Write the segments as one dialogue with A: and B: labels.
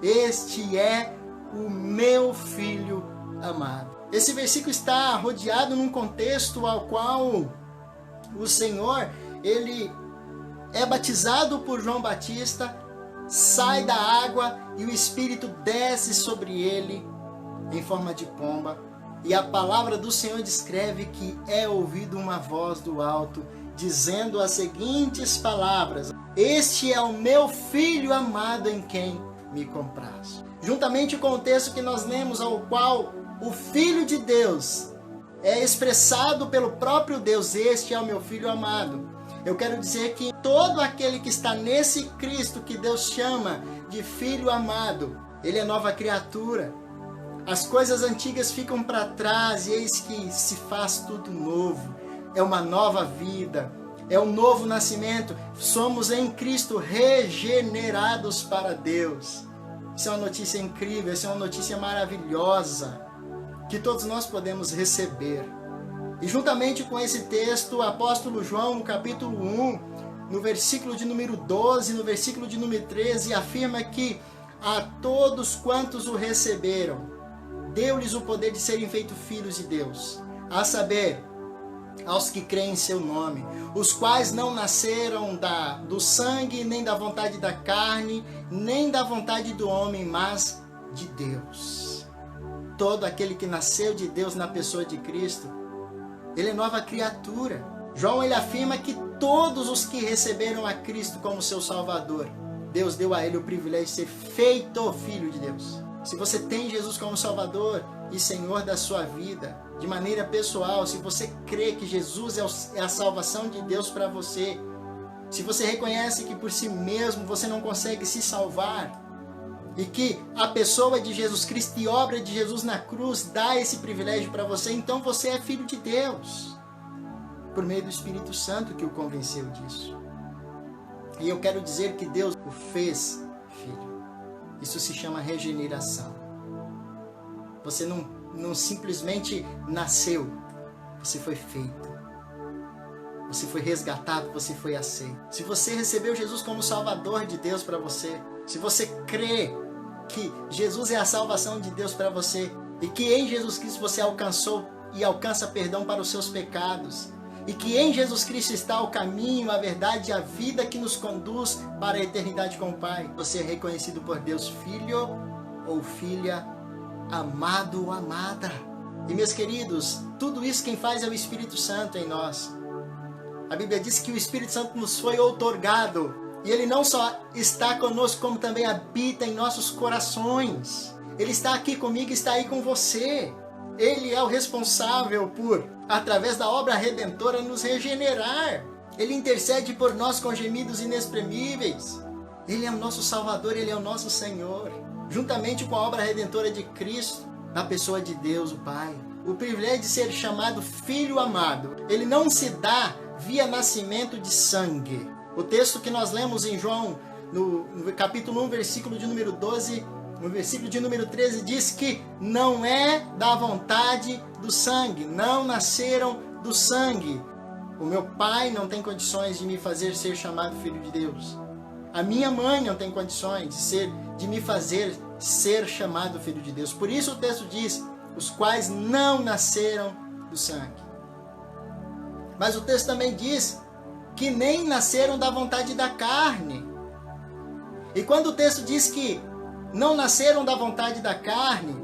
A: Este é o meu filho amado. Esse versículo está rodeado num contexto ao qual o Senhor, ele é batizado por João Batista, sai da água e o Espírito desce sobre ele em forma de pomba. E a palavra do Senhor descreve que é ouvido uma voz do alto, dizendo as seguintes palavras: este é o meu filho amado em quem me comprazo. Juntamente com o texto que nós lemos, ao qual o Filho de Deus é expressado pelo próprio Deus, este é o meu filho amado. Eu quero dizer que todo aquele que está nesse Cristo que Deus chama de filho amado, ele é nova criatura. As coisas antigas ficam para trás e eis que se faz tudo novo. É uma nova vida, é um novo nascimento. Somos em Cristo regenerados para Deus. Isso é uma notícia incrível, isso é uma notícia maravilhosa que todos nós podemos receber. E juntamente com esse texto, o apóstolo João, no capítulo 1, no versículo de número 12, no versículo de número 13, afirma que a todos quantos o receberam, deu-lhes o poder de serem feitos filhos de Deus, a saber, aos que creem em seu nome, os quais não nasceram do sangue, nem da vontade da carne, nem da vontade do homem, mas de Deus. Todo aquele que nasceu de Deus na pessoa de Cristo, ele é nova criatura. João, ele afirma que todos os que receberam a Cristo como seu Salvador, Deus deu a ele o privilégio de ser feito filho de Deus. Se você tem Jesus como Salvador e Senhor da sua vida, de maneira pessoal, se você crê que Jesus é a salvação de Deus para você, se você reconhece que por si mesmo você não consegue se salvar, e que a pessoa de Jesus Cristo e obra de Jesus na cruz dá esse privilégio para você, então você é filho de Deus, por meio do Espírito Santo que o convenceu disso. E eu quero dizer que Deus o fez filho. Isso se chama regeneração. Você não simplesmente nasceu, você foi feito. Você foi resgatado, você foi aceito. Se você recebeu Jesus como Salvador de Deus para você, se você crê que Jesus é a salvação de Deus para você, e que em Jesus Cristo você alcançou e alcança perdão para os seus pecados, e que em Jesus Cristo está o caminho, a verdade e a vida que nos conduz para a eternidade com o Pai, você é reconhecido por Deus filho ou filha, amado ou amada. E meus queridos, tudo isso quem faz é o Espírito Santo em nós. A Bíblia diz que o Espírito Santo nos foi outorgado. E ele não só está conosco, como também habita em nossos corações. Ele está aqui comigo, está aí com você. Ele é o responsável por, através da obra redentora, nos regenerar. Ele intercede por nós com gemidos inexprimíveis. Ele é o nosso Salvador, ele é o nosso Senhor. Juntamente com a obra redentora de Cristo, na pessoa de Deus, o Pai. O privilégio de ser chamado Filho amado, ele não se dá via nascimento de sangue. O texto que nós lemos em João, no capítulo 1, versículo de número 12, no versículo de número 13, diz que não é da vontade do sangue, não nasceram do sangue. O meu pai não tem condições de me fazer ser chamado filho de Deus. A minha mãe não tem condições de me fazer ser chamado filho de Deus. Por isso o texto diz, os quais não nasceram do sangue. Mas o texto também diz que nem nasceram da vontade da carne. E quando o texto diz que não nasceram da vontade da carne,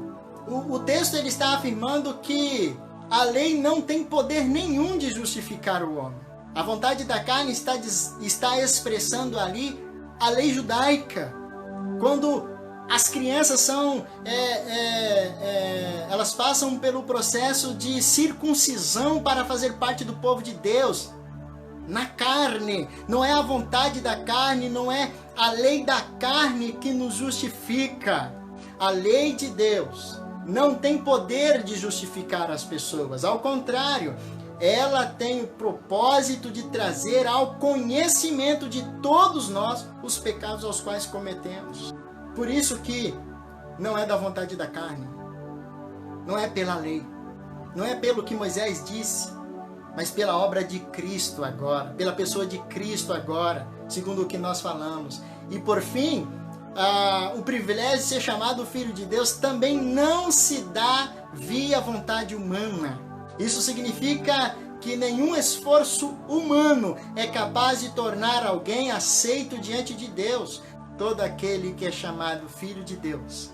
A: o texto ele está afirmando que a lei não tem poder nenhum de justificar o homem. A vontade da carne está expressando ali a lei judaica. Quando as crianças elas passam pelo processo de circuncisão para fazer parte do povo de Deus, na carne, não é a vontade da carne, não é a lei da carne que nos justifica. A lei de Deus não tem poder de justificar as pessoas, ao contrário, ela tem o propósito de trazer ao conhecimento de todos nós os pecados aos quais cometemos. Por isso que não é da vontade da carne, não é pela lei, não é pelo que Moisés disse, mas pela obra de Cristo agora, pela pessoa de Cristo agora, segundo o que nós falamos. E por fim, o privilégio de ser chamado filho de Deus também não se dá via vontade humana. Isso significa que nenhum esforço humano é capaz de tornar alguém aceito diante de Deus. Todo aquele que é chamado filho de Deus,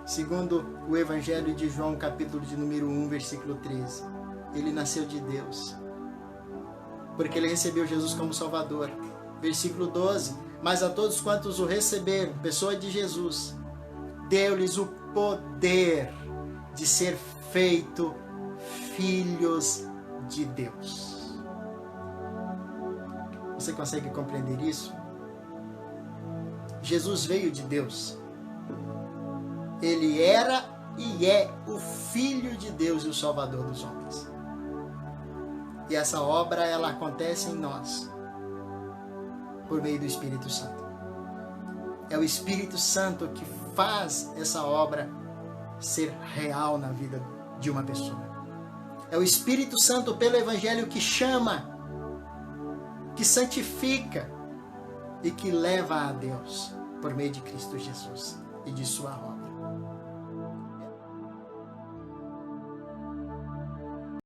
A: segundo o Evangelho de João, capítulo de número 1, versículo 13, ele nasceu de Deus, porque ele recebeu Jesus como Salvador. Versículo 12, mas a todos quantos o receberam, pessoa de Jesus, deu-lhes o poder de ser feito filhos de Deus. Você consegue compreender isso? Jesus veio de Deus. Ele era e é o Filho de Deus e o Salvador dos homens. E essa obra, ela acontece em nós por meio do Espírito Santo. É o Espírito Santo que faz essa obra ser real na vida de uma pessoa. É o Espírito Santo pelo Evangelho que chama, que santifica e que leva a Deus por meio de Cristo Jesus e de sua obra.